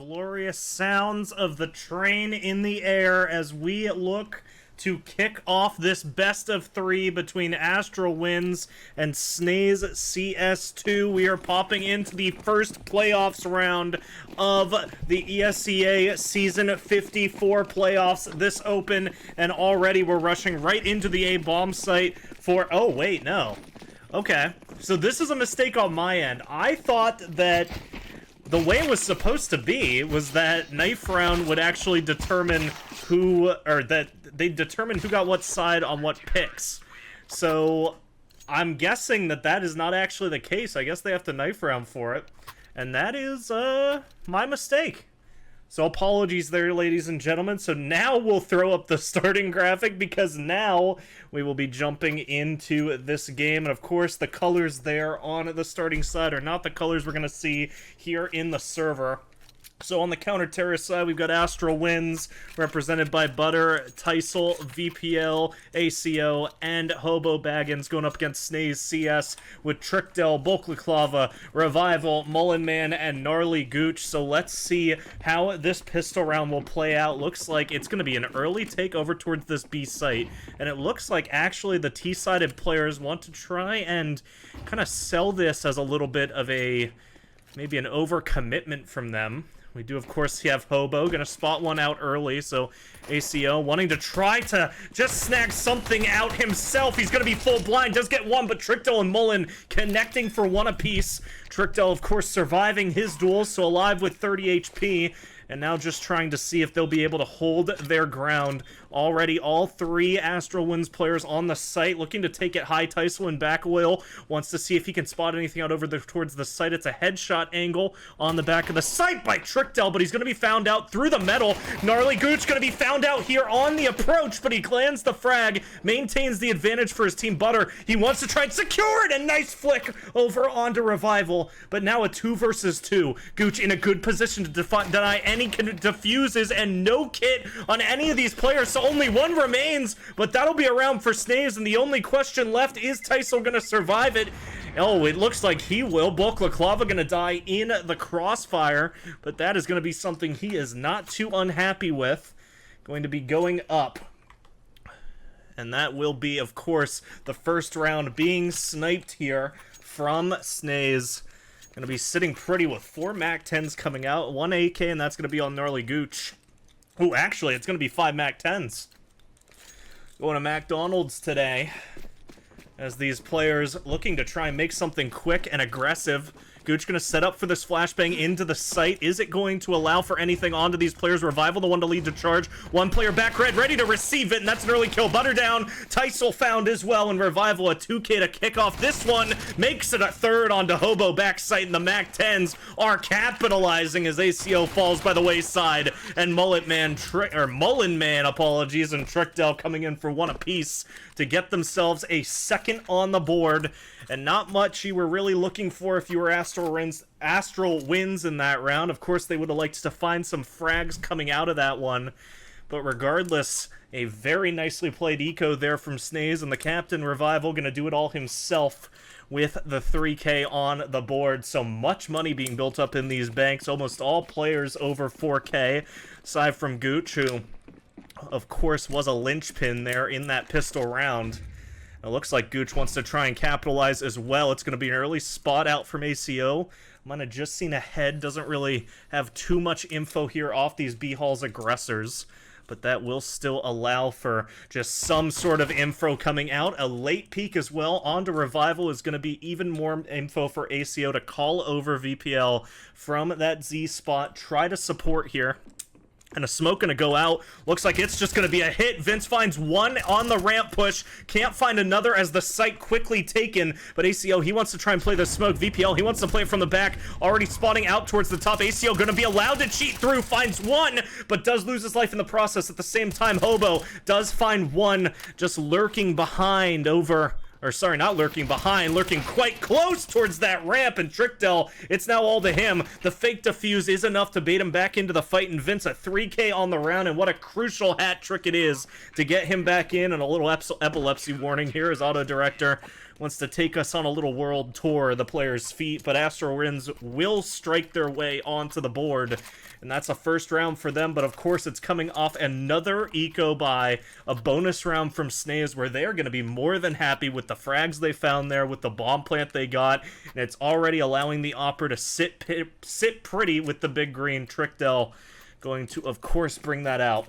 glorious sounds of the train in the air as we look to kick off this best of three between Astral Winds and Snaze CS2. We are popping into the first playoffs round of the ESEA Season 54 playoffs this open, and already we're rushing right into the A bomb site for... Oh, wait, no. Okay, so this is a mistake on my end. I thought that the way it was supposed to be was that knife round would actually determine who, or that they determine who got what side on what picks. So I'm guessing that that is not actually the case. I guess they have to knife round for it. And that is, my mistake. So apologies there, ladies and gentlemen. So now we'll throw up the starting graphic because now we will be jumping into this game. And of course, the colors there on the starting side are not the colors we're going to see here in the server. So on the counter-terrorist side, we've got Astral Winds, represented by Butter, Teisel, VPL, ACO, and Hobo Baggins, going up against Snaze CS with Trickdell, Bulklaklava, Revival, Mullen Man, and Gnarly Gooch. So let's see how this pistol round will play out. Looks like it's going to be an early takeover towards this B site, and it looks like actually the T-sided players want to try and kind of sell this as a little bit of a, maybe an overcommitment from them. We do, of course, have Hobo, gonna spot one out early, so ACO wanting to try to just snag something out himself. He's gonna be full blind, does get one, but Trickdell and Mullen connecting for one apiece. Trickdell, of course, surviving his duel, so alive with 30 HP, and now just trying to see if they'll be able to hold their ground. Already all three Astral Winds players on the site, looking to take it high. Teisel and Back Oil wants to see if he can spot anything out over there towards the site. It's a headshot angle on the back of the site by Trickdell, but he's going to be found out through the metal. Gnarly Gooch going to be found out here on the approach, but he lands the frag, maintains the advantage for his team. Butter, he wants to try and secure it, and nice flick over onto Revival, but now a 2 versus 2. Gooch in a good position to deny any defuses, and no kit on any of these players, so only one remains, but that'll be around for Snaze, and the only question left is Teisel gonna survive it? Oh, it looks like he will. Bulklaklava gonna die in the crossfire, but that is gonna be something he is not too unhappy with. Going to be going up. And that will be, of course, the first round being sniped here from Snaze. Gonna be sitting pretty with 4 MAC-10s coming out, 1 AK, and that's gonna be on Gnarly Gooch. Oh, actually, it's gonna be 5 MAC-10s. Going to McDonald's today, as these players looking to try and make something quick and aggressive. Gooch gonna set up for this flashbang into the site. Is it going to allow for anything onto these players? Revival, the one to lead the charge. One player back red, ready to receive it, and that's an early kill. Butter down. Teisel found as well, and Revival a 2K to kick off this one. Makes it a third onto Hobo backside, and the MAC-10s are capitalizing as ACO falls by the wayside. And Mullen Man, apologies, and Trickdell coming in for one apiece to get themselves a second on the board. And not much you were really looking for if you were Astral Winds in that round. Of course, they would have liked to find some frags coming out of that one. But regardless, a very nicely played eco there from Snaze, and the captain, Revival, going to do it all himself with the 3K on the board. So much money being built up in these banks. Almost all players over 4K, aside from Gooch, who, of course, was a linchpin there in that pistol round. It looks like Gooch wants to try and capitalize as well. It's going to be an early spot out from ACO. I might have just seen a head. Doesn't really have too much info here off these B-Hall's aggressors, but that will still allow for just some sort of info coming out. A late peek as well onto Revival is going to be even more info for ACO to call over VPL from that Z spot. Try to support here. And a smoke gonna go out. Looks like it's just gonna be a hit. Vince finds one on the ramp push. Can't find another as the site quickly taken. But ACO, he wants to try and play the smoke. VPL, he wants to play it from the back. Already spotting out towards the top. ACO gonna be allowed to cheat through. Finds one, but does lose his life in the process. At the same time, Hobo does find one just lurking behind over... Or, sorry, not lurking behind, lurking quite close towards that ramp, and Trickdell, it's now all to him. The fake defuse is enough to bait him back into the fight, and Vince a 3K on the round, and what a crucial hat trick it is to get him back in. And a little epilepsy warning here as Auto Director wants to take us on a little world tour of the player's feet, but Astral Winds will strike their way onto the board. and that's a first round for them, but of course it's coming off another eco buy, a bonus round from Snaze, where they're going to be more than happy with the frags they found there, with the bomb plant they got, and it's already allowing the Opera to sit pretty with the big green. Trickdell going to, of course, bring that out.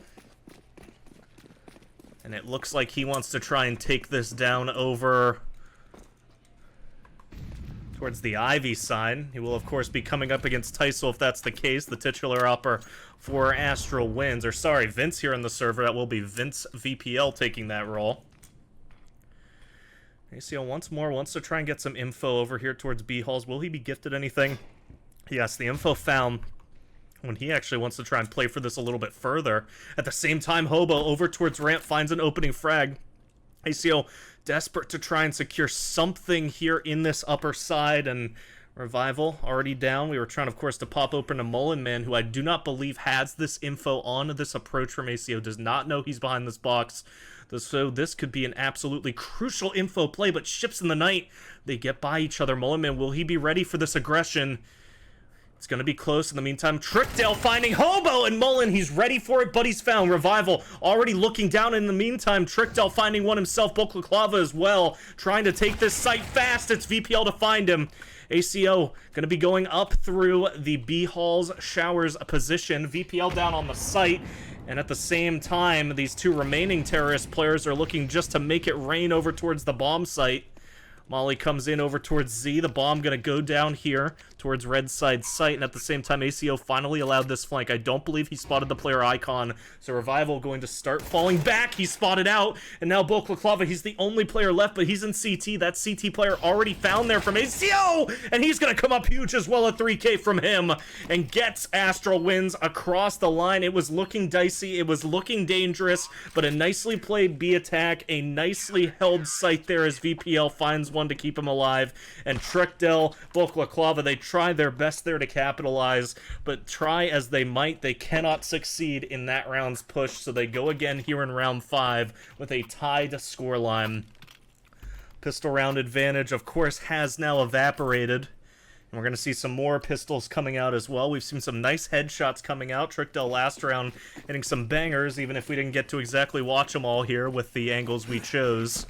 And it looks like he wants to try and take this down over towards the Ivy side. He will, of course, be coming up against Tysil if that's the case. The titular upper for Astral wins. Or, sorry, Vince here on the server. That will be Vince VPL taking that role. ACL once more wants to try and get some info over here towards B Halls. Will he be gifted anything? Yes, the info found when he actually wants to try and play for this a little bit further. At the same time, Hobo over towards ramp finds an opening frag. ACO desperate to try and secure something here in this upper side, and Revival already down. We were trying, of course, to pop open a Mullen Man, who I do not believe has this info on this approach from ACO, does not know he's behind this box. So this could be an absolutely crucial info play, but ships in the night, they get by each other. Mullen Man, will he be ready for this aggression? It's going to be close. In the meantime, Trickdale finding Hobo, and Mullen, he's ready for it, but he's found. Revival already looking down. In the meantime, Trickdale finding one himself. Boklaklava as well, trying to take this site fast. It's VPL to find him. ACO going to be going up through the B Halls Showers position. VPL down on the site. And at the same time, these two remaining terrorist players are looking just to make it rain over towards the bomb site. Molly comes in over towards Z. The bomb going to go down here towards red side site, and at the same time, ACO finally allowed this flank. I don't believe he spotted the player icon, so Revival going to start falling back. He's spotted out, and now Boklaklava, he's the only player left, but he's in CT. That CT player already found there from ACO, and he's going to come up huge as well, a 3K from him, and gets Astral wins across the line. It was looking dicey, it was looking dangerous, but a nicely played B attack, a nicely held site there as VPL finds one to keep him alive, and Trickdell, Boklaklava, they try their best there to capitalize, but try as they might, they cannot succeed in that round's push, so they go again here in round 5 with a tied scoreline. Pistol round advantage, of course, has now evaporated, and we're going to see some more pistols coming out as well. We've seen some nice headshots coming out. Trickdell last round hitting some bangers, even if we didn't get to exactly watch them all here with the angles we chose.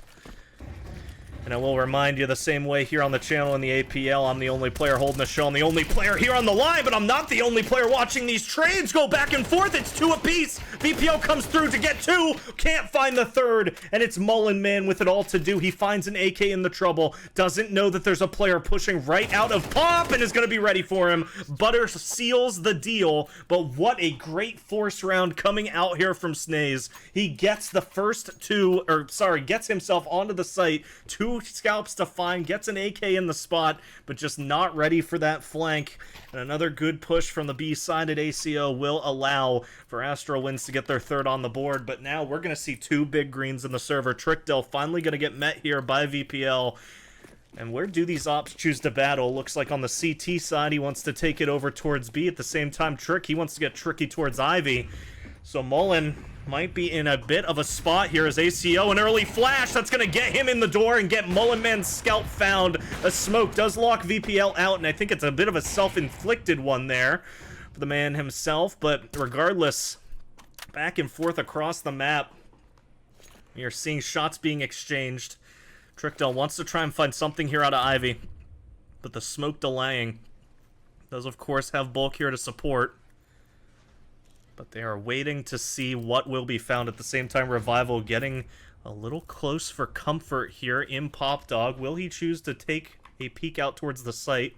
And I will remind you, the same way here on the channel in the APL, I'm the only player holding the show. I'm the only player here on the line, but I'm not the only player watching these trades go back and forth. It's 2 apiece. VPL comes through to get 2. Can't find the third, and it's Mullen Man with it all to do. He finds an AK in the trouble. Doesn't know that there's a player pushing right out of pop and is going to be ready for him. Butter seals the deal, but what a great force round coming out here from Snaze. He gets the first gets himself onto the site. 2 scalps to find, gets an AK in the spot, but just not ready for that flank. And another good push from the B side at ACO will allow for Astral wins to get their third on the board, but now we're going to see 2 big greens in the server. Trickdell finally going to get met here by VPL. And where do these ops choose to battle? Looks like on the CT side, he wants to take it over towards B. At the same time, Trick, he wants to get tricky towards Ivy. So Mullen might be in a bit of a spot here as ACO, an early flash that's going to get him in the door and get Mullen Man's scalp found. A smoke does lock VPL out, and I think it's a bit of a self-inflicted one there for the man himself, but regardless, back and forth across the map, we are seeing shots being exchanged. Trickdell wants to try and find something here out of Ivy, but the smoke delaying does, of course, have Bulk here to support. But they are waiting to see what will be found. At the same time, Revival getting a little close for comfort here in Pop Dog. Will he choose to take a peek out towards the site?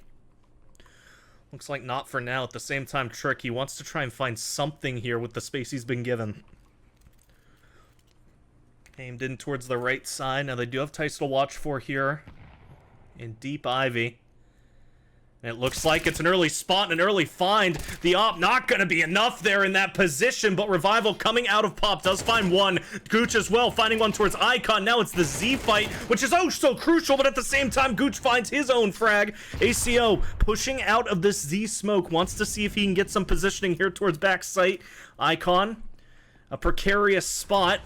Looks like not for now. At the same time, Trick, he wants to try and find something here with the space he's been given. Aimed in towards the right side. Now they do have Tice to watch for here in deep Ivy. And it looks like it's an early spot and an early find. The op not going to be enough there in that position, but Revival coming out of Pop does find one. Gooch as well, finding one towards Icon. Now it's the Z fight, which is oh so crucial, but at the same time, Gooch finds his own frag. ACO pushing out of this Z smoke, wants to see if he can get some positioning here towards back site. Icon, a precarious spot.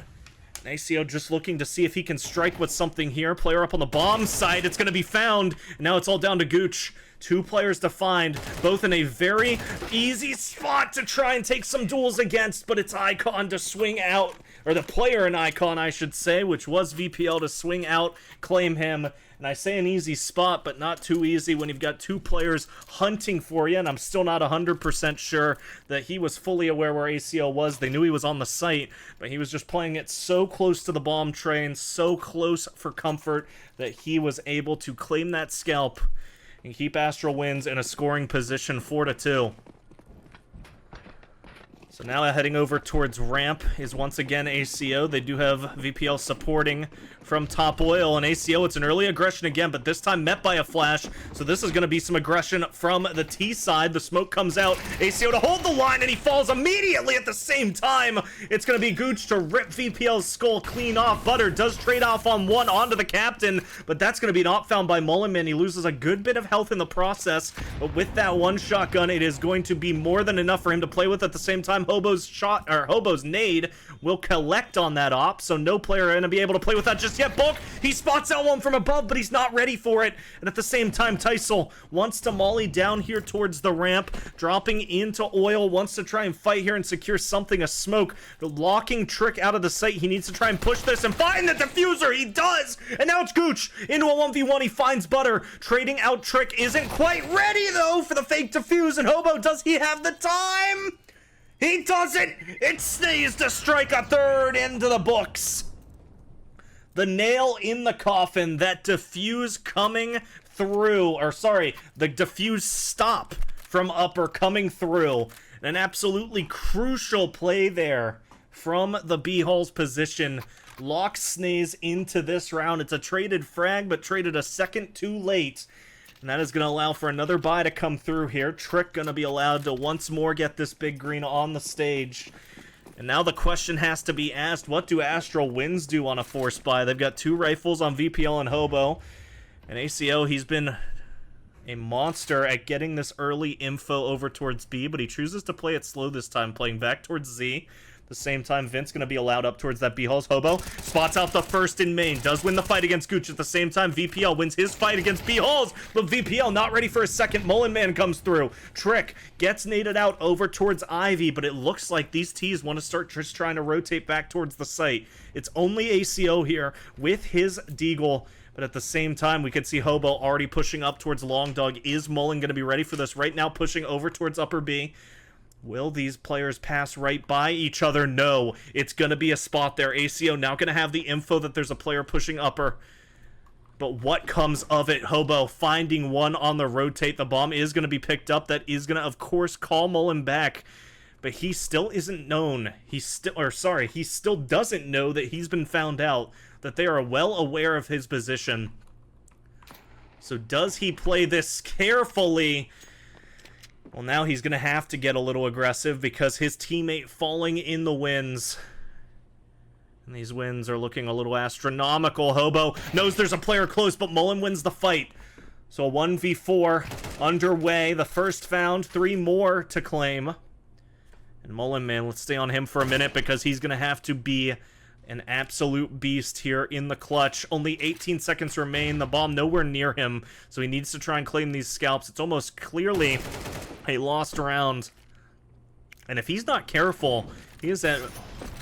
ACO just looking to see if he can strike with something here. Player up on the bomb site. It's going to be found. Now it's all down to Gooch. 2 players to find, both in a very easy spot to try and take some duels against, but it's Icon to swing out, or the player in Icon, I should say, which was VPL, to swing out, claim him. And I say an easy spot, but not too easy when you've got 2 players hunting for you, and I'm still not 100% sure that he was fully aware where ACL was. They knew he was on the site, but he was just playing it so close to the bomb train, so close for comfort, that he was able to claim that scalp and keep Astral Winds in a scoring position 4-2. So now heading over towards ramp is once again ACO. They do have VPL supporting from top oil, and ACO, it's an early aggression again, but this time met by a flash, so this is going to be some aggression from the T side. The smoke comes out, ACO to hold the line, and he falls immediately at the same time. It's going to be Gooch to rip VPL's skull clean off. Butter does trade off on one onto the captain, but that's going to be not found by Mullenman. He loses a good bit of health in the process, but with that one shotgun, it is going to be more than enough for him to play with. At the same time, Hobo's nade will collect on that op, so no player going to be able to play with that just yet. Bulk, he spots out one from above, but he's not ready for it. And at the same time, Teisel wants to molly down here towards the ramp, dropping into oil, wants to try and fight here and secure something, a smoke. The locking Trick out of the site. He needs to try and push this and find the diffuser. He does! And now it's Gooch into a 1v1. He finds Butter. Trading out Trick isn't quite ready, though, for the fake defuse. And Hobo, does he have the time? He doesn't! It's Snaze to strike a third into the books. The nail in the coffin, that diffuse coming through, or sorry, the diffuse stop from upper coming through. An absolutely crucial play there from the B-Hole's position. Locks Snaze into this round. It's a traded frag, but traded a second too late. And that is going to allow for another buy to come through here. Trick going to be allowed to once more get this big green on the stage. And now the question has to be asked, what do Astral Winds do on a force buy? They've got 2 rifles on VPL and Hobo. And ACO, he's been a monster at getting this early info over towards B, but he chooses to play it slow this time, playing back towards Z. At the same time, Vince going to be allowed up towards that B-Halls. Hobo spots out the first in main, does win the fight against Gooch. At the same time, VPL wins his fight against B-Halls, but VPL not ready for a second. Mullenman comes through. Trick gets naded out over towards Ivy, but it looks like these T's want to start just trying to rotate back towards the site. It's only ACO here with his Deagle, but at the same time, we can see Hobo already pushing up towards Long Dog. Is Mullen going to be ready for this? Right now, pushing over towards Upper B. Will these players pass right by each other? No. It's going to be a spot there. ACO now going to have the info that there's a player pushing upper. But what comes of it? Hobo finding one on the rotate. The bomb is going to be picked up. That is going to, of course, call Mullen back. But he still isn't known. He still doesn't know that he's been found out. That they are well aware of his position. So does he play this carefully? Well, now he's going to have to get a little aggressive because his teammate falling in the winds. And these wins are looking a little astronomical. Hobo knows there's a player close, but Mullen wins the fight. So a 1v4 underway. The first found, 3 more to claim. And Mullen, man, let's stay on him for a minute because he's going to have to be an absolute beast here in the clutch. Only 18 seconds remain. The bomb nowhere near him, so he needs to try and claim these scalps. It's almost clearly a lost round. And if he's not careful, he is at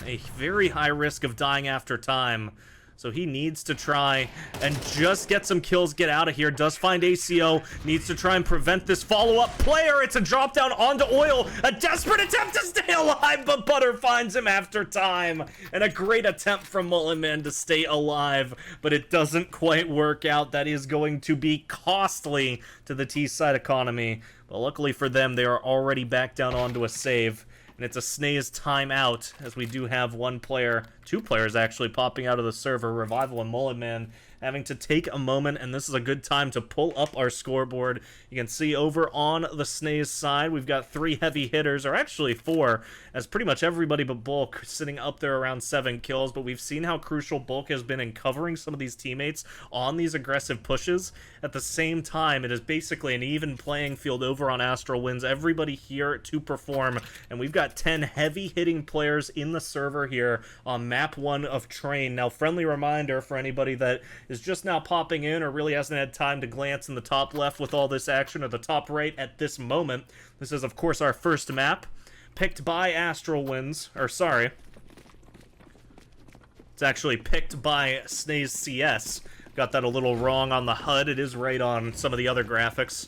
a very high risk of dying after time. So he needs to try and just get some kills, get out of here. Does find ACO, needs to try and prevent this follow-up player. It's a drop down onto oil. A desperate attempt to stay alive, but Butter finds him after time. And a great attempt from Mullenman to stay alive, but it doesn't quite work out. That is going to be costly to the T-side economy. But luckily for them, they are already back down onto a save. And it's a Snaze timeout, as we do have 2 players actually popping out of the server, Revival and Mullenman, having to take a moment, and this is a good time to pull up our scoreboard. You can see over on the Snaze side, we've got 3 heavy hitters, or actually 4, as pretty much everybody but Bulk sitting up there around 7 kills, but we've seen how crucial Bulk has been in covering some of these teammates on these aggressive pushes. At the same time, it is basically an even playing field over on Astral Winds. Everybody here to perform, and we've got 10 heavy hitting players in the server here on map 1 of Train. Now, friendly reminder for anybody that is is just now popping in or really hasn't had time to glance in the top left with all this action, or the top right at this moment. This is, of course, our first map, picked by Astral Winds, or sorry. It's actually picked by Snaze CS. Got that a little wrong on the HUD. It is right on some of the other graphics.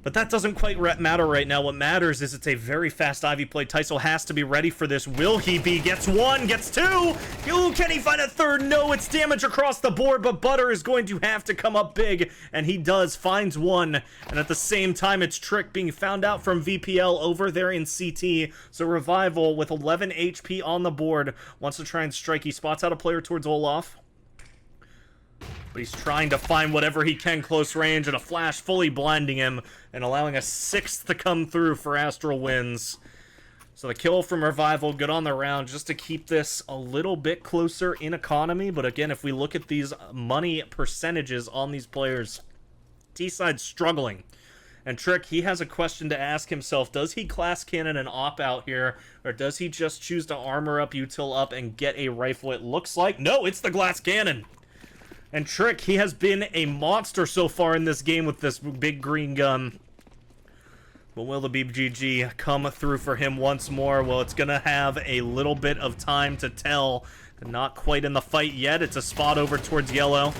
But that doesn't quite matter right now. What matters is it's a very fast Ivy play. Tyso has to be ready for this. Will he be? Gets one, gets two. Ooh, can he find a third? No, it's damage across the board, but Butter is going to have to come up big, and he does, finds one. And at the same time, it's Trick being found out from VPL over there in CT. So Revival, with 11 HP on the board, wants to try and strike. He spots out a player towards Olaf. But he's trying to find whatever he can close range, and a flash fully blinding him and allowing a sixth to come through for Astral Winds. So the kill from Revival, good on the round, just to keep this a little bit closer in economy. But again, if we look at these money percentages on these players, T-side's struggling. And Trick, he has a question to ask himself. Does he class cannon and op out here, or does he just choose to armor up, util up, and get a rifle? It looks like, no, it's the glass cannon. And Trick, he has been a monster so far in this game with this big green gun. But will the BGG come through for him once more? Well, it's going to have a little bit of time to tell. Not quite in the fight yet. It's a spot over towards yellow.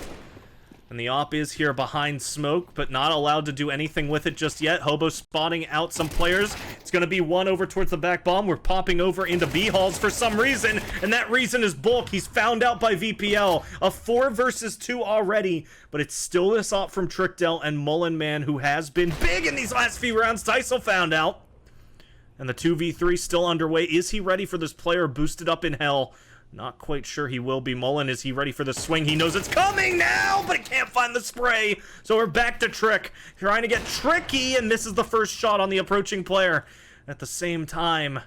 And the op is here behind smoke, but not allowed to do anything with it just yet. Hobo spotting out some players. It's going to be one over towards the back bomb. We're popping over into B-halls for some reason, and that reason is Bulk. He's found out by VPL. A 4 versus 2 already, but it's still this op from Trickdell and Mullen Man, who has been big in these last few rounds. Tyso found out. And the 2v3 still underway. Is he ready for this player boosted up in hell? Not quite sure he will be. Mullen, is he ready for the swing? He knows it's coming now, but he can't find the spray. So we're back to Trick, trying to get tricky, and misses the first shot on the approaching player. At the same time,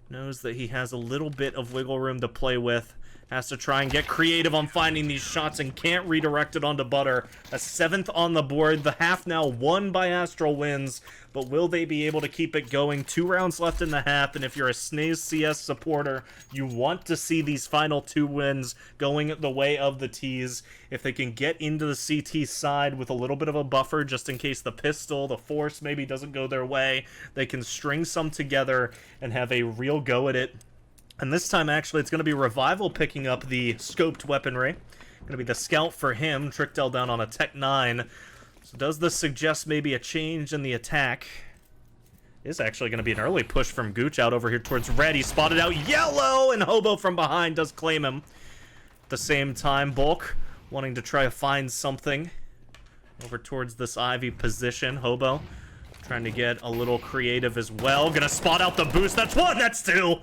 knows that he has a little bit of wiggle room to play with. Has to try and get creative on finding these shots and can't redirect it onto Butter. A 7th on the board. The half now won by Astral Winds, but will they be able to keep it going? 2 rounds left in the half, and if you're a Snaze CS supporter, you want to see these final 2 wins going the way of the T's. If they can get into the CT side with a little bit of a buffer, just in case the pistol, the force maybe doesn't go their way, they can string some together and have a real go at it. And this time, actually, it's going to be Revival picking up the scoped weaponry. Going to be the scout for him. Trickdell down on a Tech 9. So does this suggest maybe a change in the attack? Is actually going to be an early push from Gooch out over here towards red. He spotted out yellow, and Hobo from behind does claim him. At the same time, Bulk wanting to try to find something over towards this Ivy position. Hobo trying to get a little creative as well. Going to spot out the boost. That's 1, that's 2.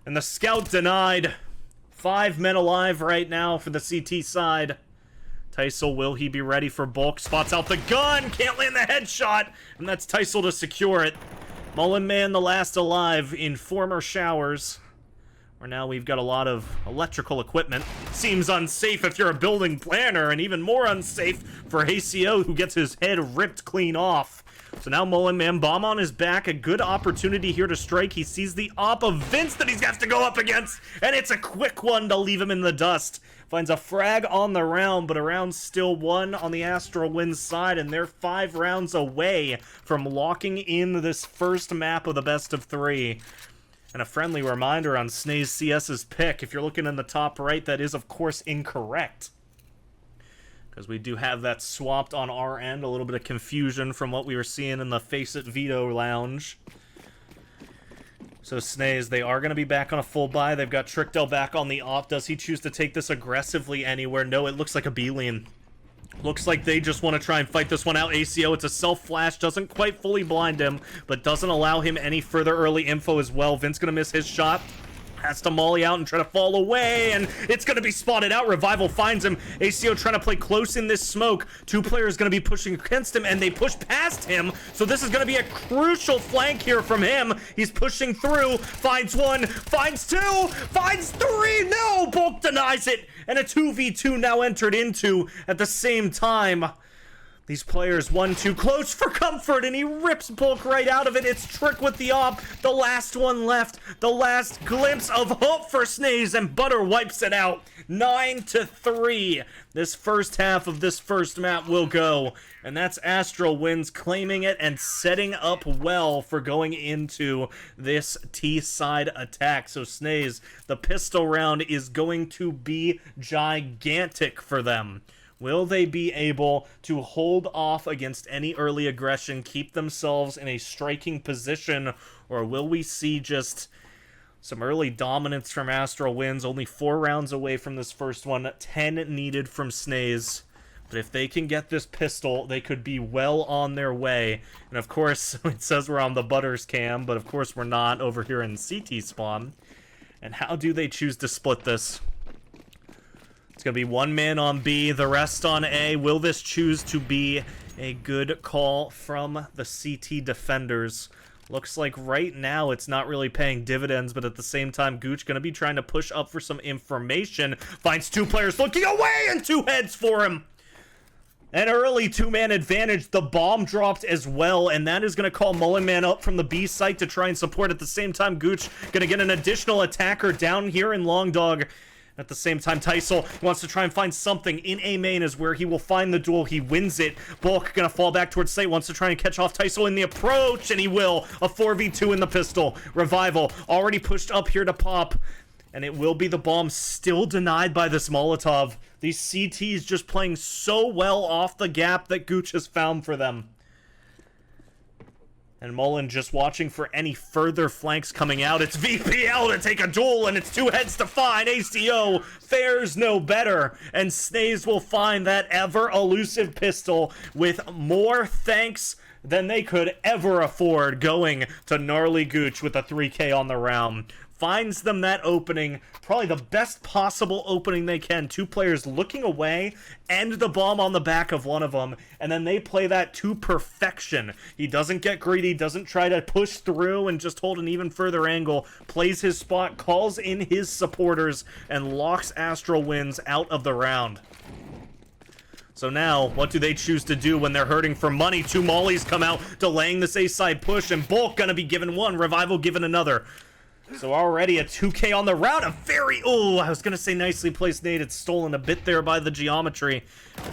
And the scout denied. 5 men alive right now for the CT side. Tyso, will he be ready for Bulk? Spots out the gun. Can't land the headshot. And that's Tyso to secure it. Mullen Man, the last alive in former showers. Where now we've got a lot of electrical equipment. Seems unsafe if you're a building planner, and even more unsafe for ACO, who gets his head ripped clean off. So now Mullen Man, bomb on his back, a good opportunity here to strike. He sees the op of Vince that he's got to go up against, and it's a quick one to leave him in the dust. Finds a frag on the round, but a round still won on the Astral Winds side, and they're 5 rounds away from locking in this first map of the best of 3. And a friendly reminder on Snaze CS's pick, if you're looking in the top right, that is of course incorrect. Because we do have that swapped on our end. A little bit of confusion from what we were seeing in the Face It Veto lounge. So Snaze, they are going to be back on a full buy. They've got Trickdell back on the op. Does he choose to take this aggressively anywhere? No, it looks like a B-lean. Looks like they just want to try and fight this one out. ACO, it's a self-flash. Doesn't quite fully blind him, but doesn't allow him any further early info as well. Vince going to miss his shot. Has to molly out and try to fall away, and it's going to be spotted out. Revival finds him. ACO trying to play close in this smoke. 2 players going to be pushing against him, and they push past him. So this is going to be a crucial flank here from him. He's pushing through. Finds 1. Finds 2. Finds 3. No! Bulk denies it. And a 2v2 now entered into at the same time. These players, 1-2, close for comfort, and he rips Bulk right out of it. It's Trick with the op, the last one left, the last glimpse of hope for Snaze, and Butter wipes it out. 9-3. This first half of this first map will go, and that's Astral wins, claiming it and setting up well for going into this T-side attack. So Snaze, the pistol round is going to be gigantic for them. Will they be able to hold off against any early aggression, keep themselves in a striking position, or will we see just some early dominance from Astral wins? Only 4 rounds away from this first one, 10 needed from Snaze. But if they can get this pistol, they could be well on their way. And of course, it says we're on the Butters cam, but of course we're not over here in CT spawn. And how do they choose to split this? It's going to be 1 man on B, the rest on A. Will this choose to be a good call from the CT defenders? Looks like right now it's not really paying dividends, but at the same time, Gooch going to be trying to push up for some information. Finds 2 players looking away, and 2 heads for him. An early 2-man advantage. The bomb dropped as well, and that is going to call Mullenman up from the B site to try and support. At the same time, Gooch going to get an additional attacker down here in Long Dog. At the same time, Teisel wants to try and find something in A main is where he will find the duel. He wins it. Bulk gonna fall back towards site, wants to try and catch off Teisel in the approach, and he will. A 4v2 in the pistol. Revival already pushed up here to pop, and it will be the bomb, still denied by this Molotov. These CTs just playing so well off the gap that Gooch has found for them. And Mullen just watching for any further flanks coming out. It's VPL to take a duel, and it's 2 heads to find. ACO fares no better, and Snaze will find that ever-elusive pistol with more thanks than they could ever afford, going to Gnarly Gooch with a 3K on the round. Finds them that opening, probably the best possible opening they can. 2 players looking away, and the bomb on the back of one of them, and then they play that to perfection. He doesn't get greedy, doesn't try to push through and just hold an even further angle, plays his spot, calls in his supporters, and locks Astral wins out of the round. So now, what do they choose to do when they're hurting for money? 2 mollies come out, delaying this A-side push, and Bulk gonna be given 1, Revival given another. So already a 2K on the round, a very, I was gonna say nicely placed nade. It's stolen a bit there by the geometry.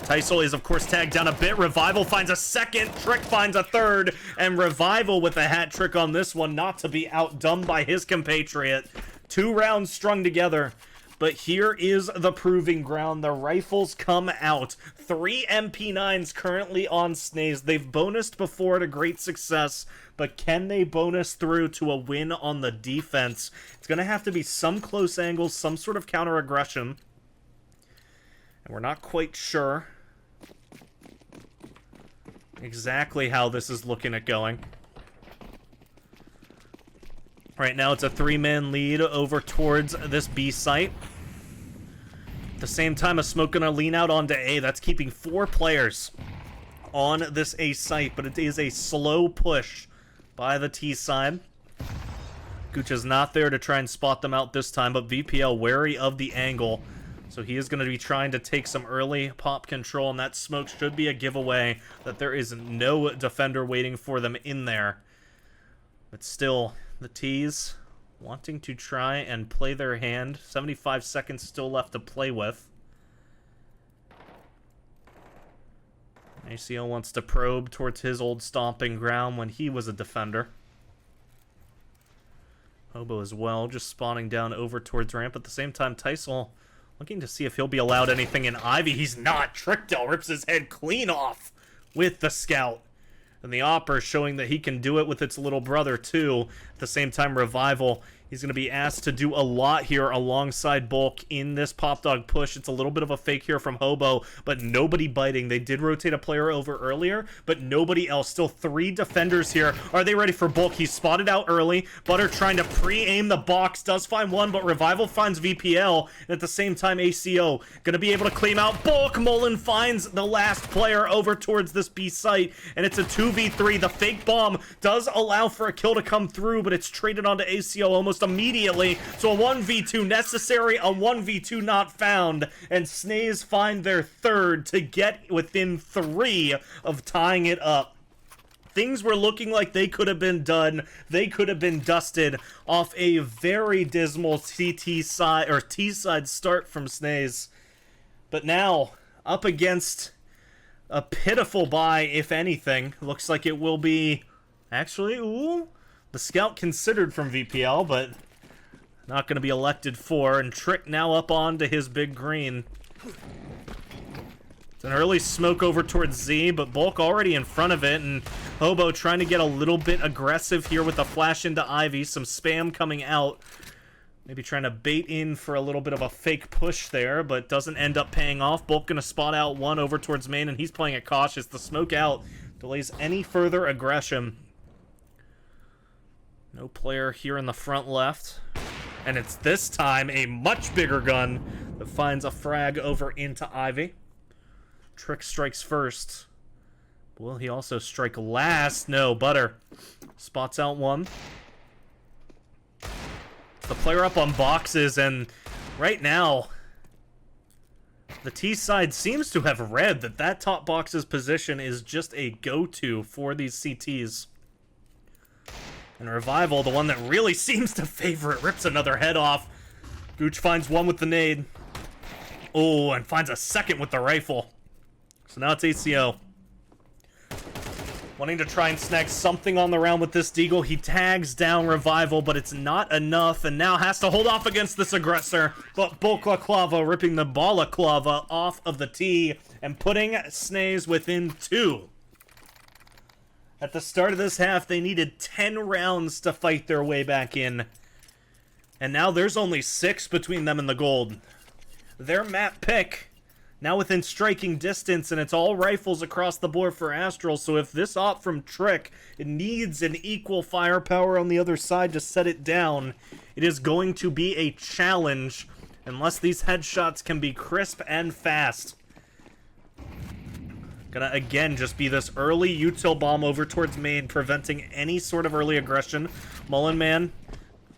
Teisel is of course tagged down a bit. Revival finds a second, Trick finds a third, and Revival with a hat trick on this one, not to be outdone by his compatriot. 2 rounds strung together. But here is the proving ground. The rifles come out. 3 MP9s currently on Snaze. They've bonused before to great success, but can they bonus through to a win on the defense? It's going to have to be some close angles, some sort of counter-aggression. And we're not quite sure exactly how this is looking at going. Right now, it's a 3-man lead over towards this B site. At the same time, a smoke gonna lean out onto A. That's keeping 4 players on this A site, but it is a slow push by the T side. Gooch is not there to try and spot them out this time, but VPL wary of the angle. So he is going to be trying to take some early pop control, and that smoke should be a giveaway that there is no defender waiting for them in there. But still, the T's wanting to try and play their hand. 75 seconds still left to play with. ACO wants to probe towards his old stomping ground when he was a defender. Hobo as well, just spawning down over towards ramp. At the same time, Teisel looking to see if he'll be allowed anything in Ivy. He's not. Trickdale rips his head clean off with the scout. And the Opper showing that he can do it with its little brother, too. At the same time, Revival, he's going to be asked to do a lot here alongside Bulk in this Pop Dog push. It's a little bit of a fake here from Hobo, but nobody biting. They did rotate a player over earlier, but nobody else. Still 3 defenders here. Are they ready for Bulk? He's spotted out early. Butter trying to pre-aim the box. Does find one, but Revival finds VPL. And at the same time, ACO going to be able to claim out Bulk. Mullen finds the last player over towards this B site, and it's a 2v3. The fake bomb does allow for a kill to come through, but it's traded onto ACO almost immediately. So a 1v2 necessary, a 1v2 not found, and Snaze find their third to get within 3 of tying it up. Things were looking like they could have been done. They could have been dusted off a very dismal CT side or T side start from Snaze. But now, up against a pitiful buy, if anything. Looks like it will be... Actually, ooh, the scout considered from VPL, but not going to be elected for. And Trick now up onto his big green. It's an early smoke over towards Z, but Bulk already in front of it. And Hobo trying to get a little bit aggressive here with a flash into Ivy. Some spam coming out. Maybe trying to bait in for a little bit of a fake push there, but doesn't end up paying off. Bulk going to spot out one over towards main, and he's playing it cautious. The smoke out delays any further aggression. No player here in the front left. And it's this time a much bigger gun that finds a frag over into Ivy. Trick strikes first. Will he also strike last? No, Butter spots out one. The player up on boxes, and right now, the T side seems to have read that that top box's position is just a go-to for these CTs. And Revival, the one that really seems to favor it, rips another head off. Gooch finds one with the nade. Oh, and finds a second with the rifle. So now it's ACO. Wanting to try and snag something on the round with this Deagle. He tags down Revival, but it's not enough, and now has to hold off against this aggressor. But Balaclava ripping the Balaclava off of the tee and putting Snaze within 2. At the start of this half, they needed 10 rounds to fight their way back in. And now there's only 6 between them and the gold. Their map pick now within striking distance, and it's all rifles across the board for Astral, so if this op from Trick, it needs an equal firepower on the other side to set it down, it is going to be a challenge, unless these headshots can be crisp and fast. Gonna again just be this early util bomb over towards main, preventing any sort of early aggression. Mullen Man,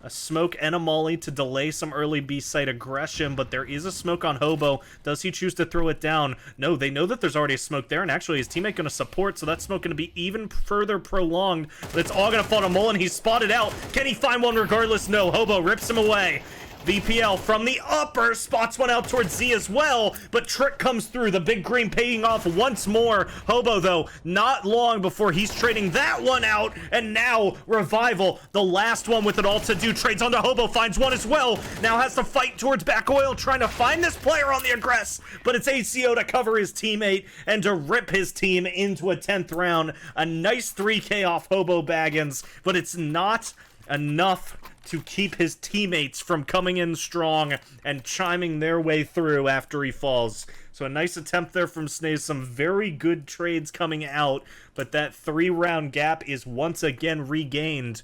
a smoke and a molly to delay some early B-site aggression, but there is a smoke on Hobo. Does he choose to throw it down? No, they know that there's already a smoke there, and actually his teammate going to support, so that smoke going to be even further prolonged. But it's all going to fall to Mullen. He's spotted out. Can he find one regardless? No. Hobo rips him away. VPL from the upper spots one out towards Z as well, but Trick comes through, the big green paying off once more. Hobo, though, not long before he's trading that one out, and now Revival, the last one with it all to do, trades onto Hobo, finds one as well, now has to fight towards back oil, trying to find this player on the aggress, but it's ACO to cover his teammate and to rip his team into a 10th round. A nice 3K off Hobo Baggins, but it's not enough to keep his teammates from coming in strong and chiming their way through after he falls. So a nice attempt there from Snaze, some very good trades coming out, but that 3-round gap is once again regained.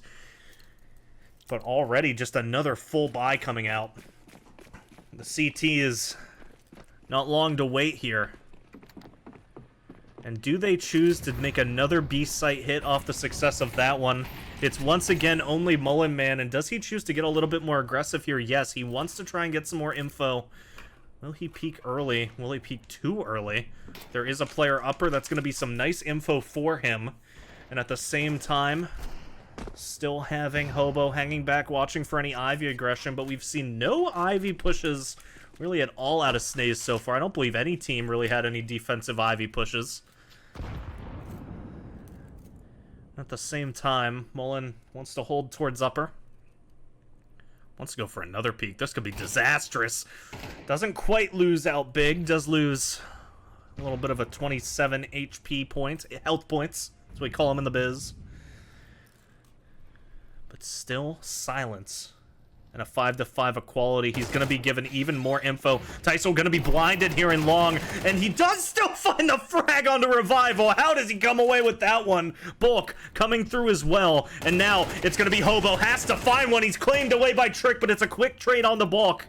But already just another full buy coming out. The CT is not long to wait here. And do they choose to make another B-site hit off the success of that one? It's once again only Mullen Man, and does he choose to get a little bit more aggressive here? Yes, he wants to try and get some more info. Will he peek early? Will he peek too early? There is a player upper. That's going to be some nice info for him. And at the same time, still having Hobo hanging back, watching for any Ivy aggression, but we've seen no Ivy pushes really at all out of Snaze so far. I don't believe any team really had any defensive Ivy pushes. At the same time, Mullen wants to hold towards upper. Wants to go for another peek. This could be disastrous. Doesn't quite lose out big. Does lose a little bit of a 27 HP point. Health points. That's what we call them in the biz. But still silence. And a 5-to-5 equality. He's going to be given even more info. Tyso going to be blinded here in long. And he does still find the frag onto Revival. How does he come away with that one? Bulk coming through as well. And now it's going to be Hobo. Has to find one. He's claimed away by Trick, but it's a quick trade on the Bulk.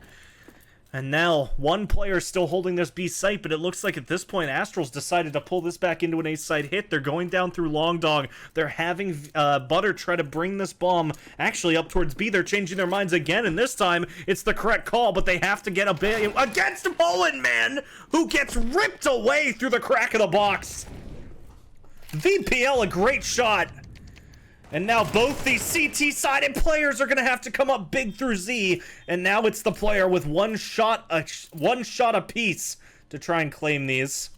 And now, one player still holding this B site, but it looks like at this point, Astral's decided to pull this back into an A site hit. They're going down through Long Dog. They're having Butter try to bring this bomb actually up towards B. They're changing their minds again, and this time, it's the correct call, but they have to get a bit against Mullen, man, who gets ripped away through the crack of the box. VPL, a great shot. And now both these CT-sided players are going to have to come up big through Z. And now it's the player with one shot apiece to try and claim these.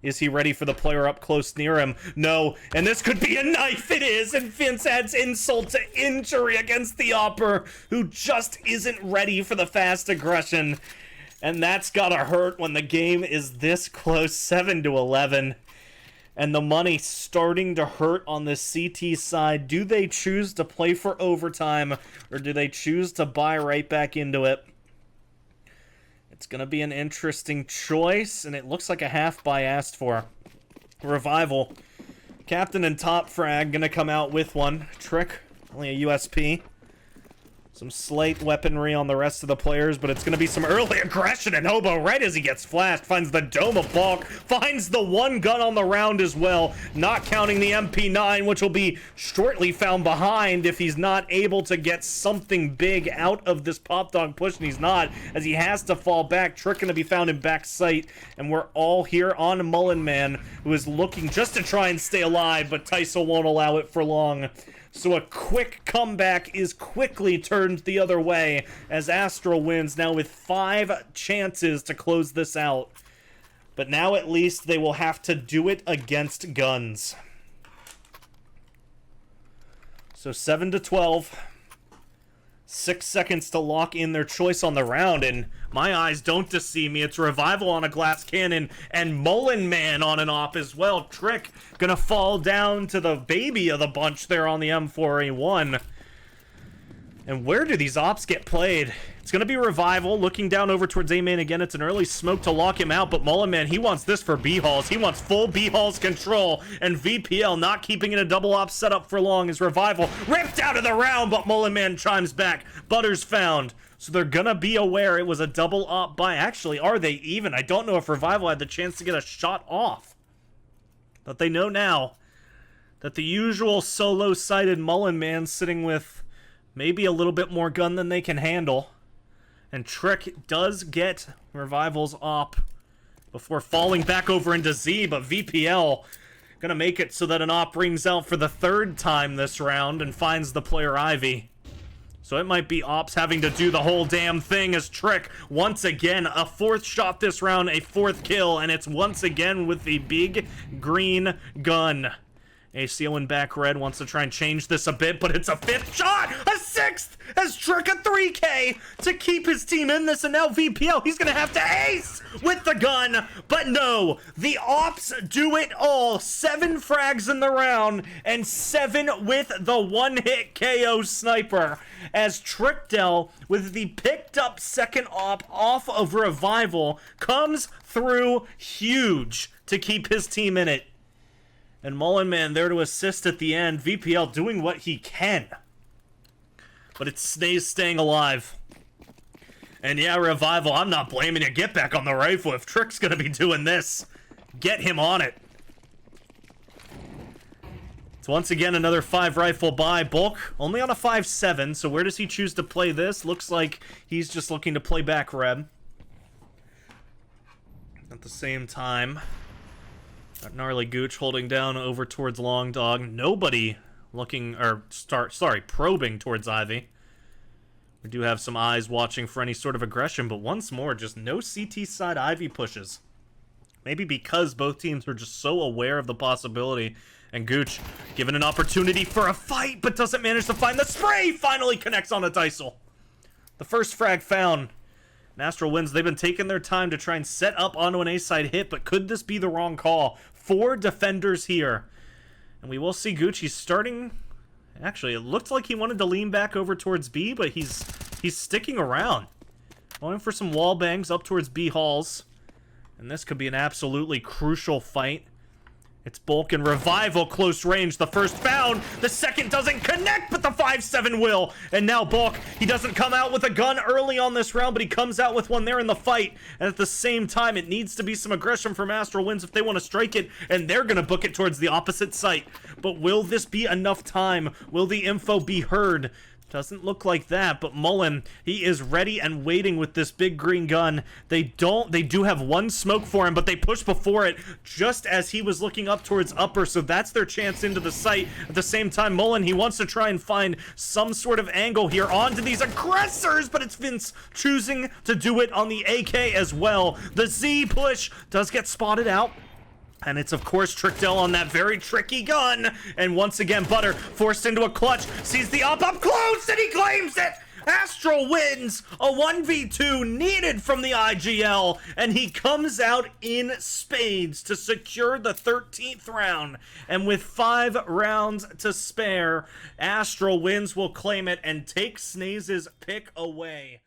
Is he ready for the player up close near him? No. And this could be a knife. It is. And Vince adds insult to injury against the Opper, who just isn't ready for the fast aggression. And that's got to hurt when the game is this close, 7-11. And the money starting to hurt on the CT side. Do they choose to play for overtime, or do they choose to buy right back into it? It's going to be an interesting choice, and it looks like a half buy asked for. Revival. Captain and top frag going to come out with one. Trick, only a USP. Some slight weaponry on the rest of the players, but it's going to be some early aggression, and Hobo, right as he gets flashed, finds the Dome of Bulk, finds the one gun on the round as well, not counting the MP9, which will be shortly found behind if he's not able to get something big out of this Pop Dog push, and he's not, as he has to fall back. Trick going to be found in back sight, and we're all here on Mullen Man, who is looking just to try and stay alive, but Tyso won't allow it for long. So a quick comeback is quickly turned the other way as Astral wins now with 5 chances to close this out. But now at least they will have to do it against guns. So 7-12. 6 seconds to lock in their choice on the round, and my eyes don't deceive me. It's Revival on a glass cannon and Mullen Man on an op as well. Trick gonna fall down to the baby of the bunch there on the M4A1. And where do these ops get played? It's going to be Revival looking down over towards A-Main again. It's an early smoke to lock him out, but Mullen Man, he wants this for B-Halls. He wants full B-Halls control, and VPL not keeping it a double op setup for long as Revival ripped out of the round, but Mullen Man chimes back. Butter's found. So they're going to be aware it was a double op buy. Actually, are they even? I don't know if Revival had the chance to get a shot off. But they know now that the usual solo-sided Mullen Man sitting with maybe a little bit more gun than they can handle. And Trick does get Revival's op before falling back over into Z, but VPL gonna make it so that an op rings out for the 3rd time this round and finds the player Ivy. So it might be ops having to do the whole damn thing as Trick, once again, a 4th shot this round, a 4th kill, and it's once again with the big green gun. ACO in back red wants to try and change this a bit, but it's a 5th shot! A 6th! As Trick a 3K to keep his team in this, and now VPL, he's gonna have to ace with the gun! But no, the ops do it all. 7 frags in the round, and 7 with the one-hit KO sniper. As Trickdell, with the picked up 2nd op off of Revival, comes through huge to keep his team in it. And Mullen Man there to assist at the end. VPL doing what he can. But it's Snaze staying alive. And yeah, Revival, I'm not blaming you. Get back on the rifle. If Trick's gonna be doing this, get him on it. It's once again another 5 rifle buy. Bulk only on a 5-7, so where does he choose to play this? Looks like he's just looking to play back Reb. At the same time, got Gnarly Gooch holding down over towards Long Dog. Nobody looking, or probing towards Ivy. We do have some eyes watching for any sort of aggression, but once more, just no CT side Ivy pushes. Maybe because both teams are just so aware of the possibility. And Gooch given an opportunity for a fight, but doesn't manage to find the spray. Finally connects on a Dysel. The first frag found. And Astral wins. They've been taking their time to try and set up onto an A-side hit, but could this be the wrong call? 4 defenders here. And we will see Gucci starting. Actually, it looked like he wanted to lean back over towards B, but he's sticking around. Going for some wall bangs up towards B halls. And this could be an absolutely crucial fight. It's Bulk and Revival, close range. The first found, the second doesn't connect, but the 5-7 will. And now Bulk, he doesn't come out with a gun early on this round, but he comes out with one there in the fight. And at the same time, it needs to be some aggression from Astral Winds if they want to strike it, and they're going to book it towards the opposite site. But will this be enough time? Will the info be heard? Doesn't look like that, but Mullen, he is ready and waiting with this big green gun. They do have one smoke for him, but they push before it just as he was looking up towards upper, so that's their chance into the site. At the same time, Mullen, he wants to try and find some sort of angle here onto these aggressors, but it's Vince choosing to do it on the AK as well. The Z push does get spotted out. And it's, of course, Trickdell on that very tricky gun. And once again, Butter forced into a clutch, sees the up close, and he claims it! Astral wins a 1v2 needed from the IGL, and he comes out in spades to secure the 13th round. And with 5 rounds to spare, Astral Winds will claim it and take Snaze's pick away.